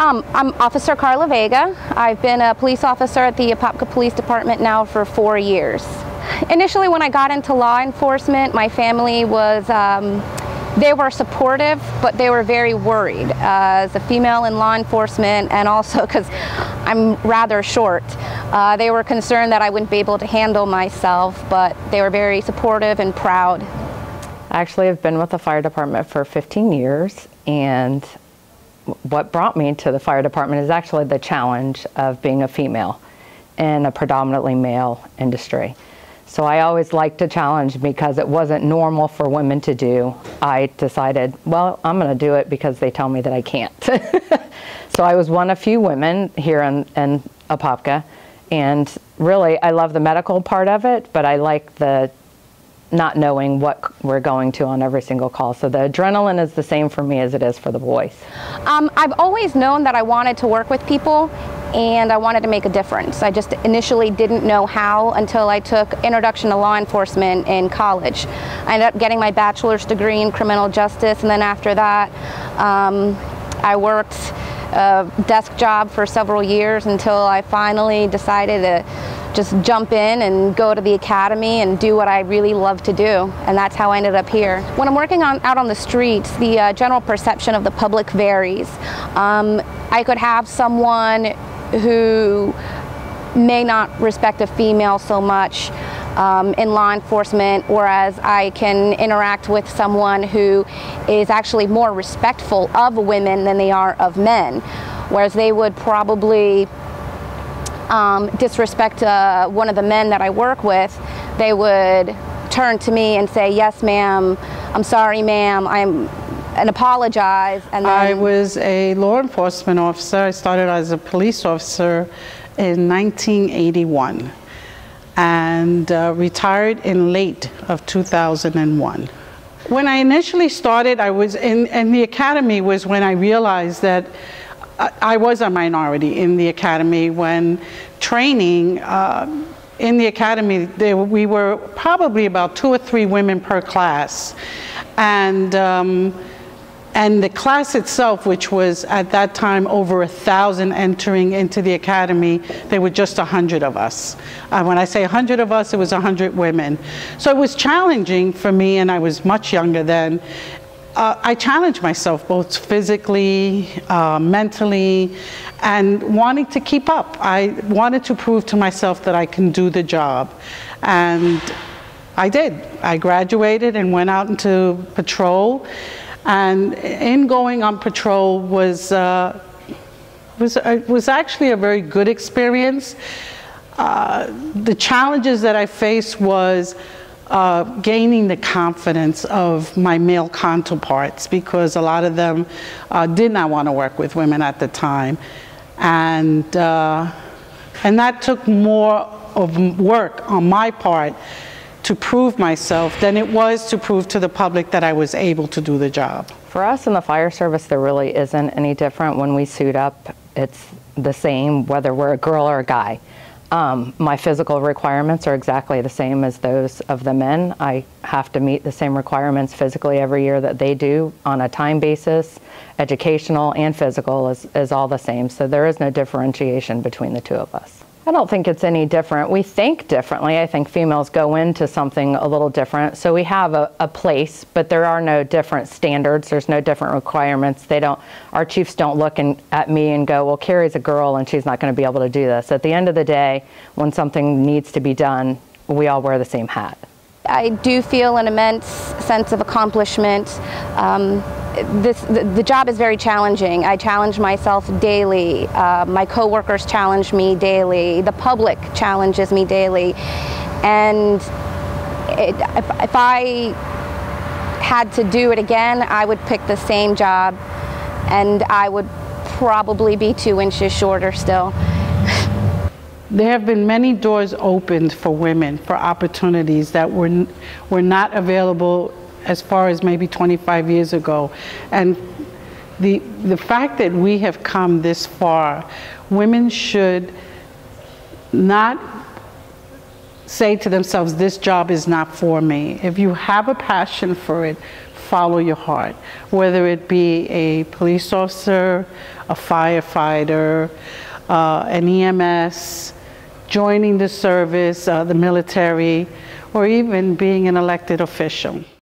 I'm Officer Carla Vega. I've been a police officer at the Apopka Police Department now for 4 years. Initially, when I got into law enforcement, my family was, they were supportive, but they were very worried. As a female in law enforcement, and also because I'm rather short, they were concerned that I wouldn't be able to handle myself, but they were very supportive and proud. I actually have been with the fire department for 15 years, and what brought me to the fire department is actually the challenge of being a female in a predominantly male industry. So I always liked a challenge because it wasn't normal for women to do. I decided, well, I'm going to do it because they tell me that I can't. So I was one of few women here in Apopka, and really I love the medical part of it, but I like the not knowing what we're going to on every single call. So the adrenaline is the same for me as it is for the boys. I've always known that I wanted to work with people and I wanted to make a difference. I just initially didn't know how until I took Introduction to Law Enforcement in college. I ended up getting my bachelor's degree in criminal justice, and then after that I worked a desk job for several years until I finally decided to just jump in and go to the academy and do what I really love to do, and that's how I ended up here. When I'm working out on the streets, the general perception of the public varies. I could have someone who may not respect a female so much in law enforcement, whereas I can interact with someone who is actually more respectful of women than they are of men, whereas they would probably disrespect one of the men that I work with. They would turn to me and say, "Yes, ma'am, I'm sorry, ma'am," and apologize. And then I was a law enforcement officer. I started as a police officer in 1981 and retired in late of 2001. When I initially started, I was in the academy was when I realized that I was a minority in the academy. When training in the academy, we were probably about 2 or 3 women per class, and the class itself, which was at that time over 1,000 entering into the academy, there were just 100 of us. When I say 100 of us, it was 100 women. So it was challenging for me, and I was much younger then. I challenged myself both physically, mentally, and wanting to keep up. I wanted to prove to myself that I can do the job, and I did. I graduated and went out into patrol, and in going on patrol was actually a very good experience. The challenges that I faced was gaining the confidence of my male counterparts, because a lot of them did not want to work with women at the time, and that took more of work on my part to prove myself than it was to prove to the public that I was able to do the job. For us in the fire service, there really isn't any different. When we suit up, it's the same whether we're a girl or a guy. My physical requirements are exactly the same as those of the men. I have to meet the same requirements physically every year that they do on a time basis. Educational and physical is all the same, so there is no differentiation between the two of us. I don't think it's any different. We think differently. I think females go into something a little different. So we have a place, but there are no different standards. There's no different requirements. Our chiefs don't look at me and go, well, Carrie's a girl and she's not going to be able to do this. At the end of the day, when something needs to be done, we all wear the same hat. I do feel an immense sense of accomplishment. The job is very challenging. I challenge myself daily. My coworkers challenge me daily. The public challenges me daily. And if I had to do it again, I would pick the same job, and I would probably be 2 inches shorter still. There have been many doors opened for women for opportunities that were not available as far as maybe 25 years ago. And the fact that we have come this far, women should not say to themselves, this job is not for me. If you have a passion for it, follow your heart, whether it be a police officer, a firefighter, an EMS, joining the service, the military, or even being an elected official.